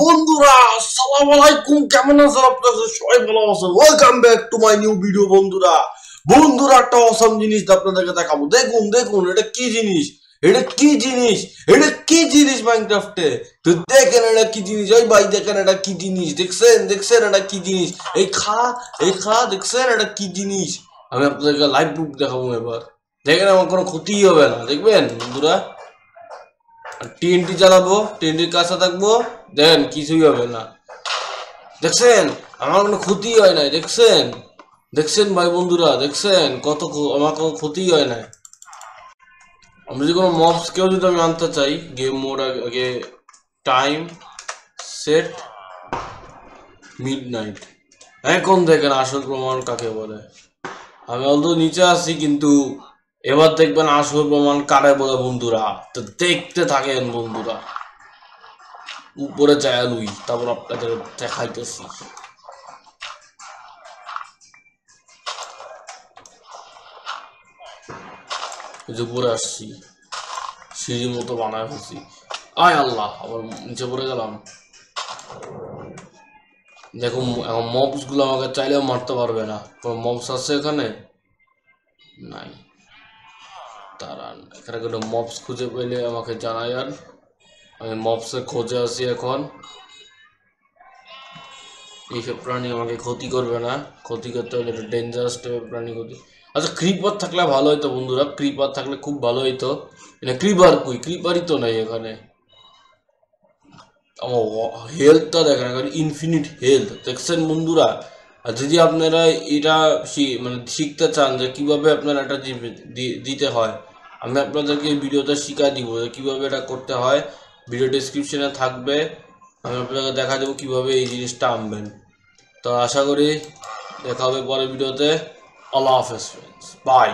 বন্ধুরা আসসালামু আলাইকুম, কেমন আছেন আপনারা? সবাই ভালো আছেন? Welcome back to my new video. বন্ধুরা একটা অসাম জিনিস আপনাদেরকে দেখাবো। দেখুন দেখুন, এটা কি জিনিস, এটা কি জিনিস, এটা কি জিনিস মাইনক্রাফটে। তো দেখেন এটা কি জিনিস। ওই ভাই দেখেন এটা কি জিনিস, দেখছেন দেখছেন এটা কি জিনিস। এই খা দেখছেন এটা কি জিনিস। আমি আপনাদেরকে লাইভ প্রুফ দেখাবো এবার। দেখেন আমার কোনো ক্ষতি হবে না, দেখবেন বন্ধুরা। টিএনটি চালাবো, টিএনটির কাছে থাকবো, দেখেন কিছুই হবে না। দেখছেন আমার কোনো ক্ষতি হয় নাই, দেখছেন দেখছেন ভাই বন্ধুরা, দেখছেন আমার কোনো ক্ষতি হয় নাই। আমি যদি কোনো মবস কেউ যদি আমি আনতে চাই, গেম মোড আগে টাইম সেট মিডনাইট। এখন দেখেন আসল প্রমাণ কাকে বলে। আমি অলরেডি নিচে আছি, কিন্তু এবার দেখবেন আসল প্রমাণ কারে বলে বন্ধুরা। তো দেখতে থাকেন বন্ধুরা, উপরে যায় লুই, তারপর আপনাদের দেখাইতেছি। উপরে আসছি, সিঁড়ির মতো বানায় ফেলছি। আয় আল্লাহ, আবার নিচে পড়ে গেলাম। দেখুন এখন মবস গুলো আমাকে চাইলেও মারতে পারবে না। কোনো মবস আছে এখানে? নাই। দাঁড়ান, এখানে কোনো মবস খুঁজে পেলে আমাকে জানাই। আর আমি মবসের খোঁজে আছি এখন। এইসব প্রাণী আমাকে ক্ষতি করবে না, ক্ষতি করতে হলে একটা ডেঞ্জারাস টাইপের প্রাণী ক্ষতি। আচ্ছা ক্রিপার থাকলে ভালো হইতো বন্ধুরা, ক্রিপার থাকলে খুব ভালো হইতো। ক্রিপার কই, ক্রিপারই তো নাই এখানে। আমার হেলথটা দেখেন, এখন ইনফিনিট হেলথ, দেখছেন বন্ধুরা। আর যদি আপনারা এটা মানে শিখতে চান যে কিভাবে আপনারা এটা দিতে হয়, আমি আপনাদেরকে এই ভিডিওতে শিখাই দিব যে কিভাবে এটা করতে হয়। ভিডিও ডেসক্রিপশনে থাকবে, আমি আপনাকে দেখা দেবো কিভাবে এই জিনিসটা আনবেন। তো আশা করি দেখা হবে পরের ভিডিওতে। আল্লাহ হাফেজ, বাই।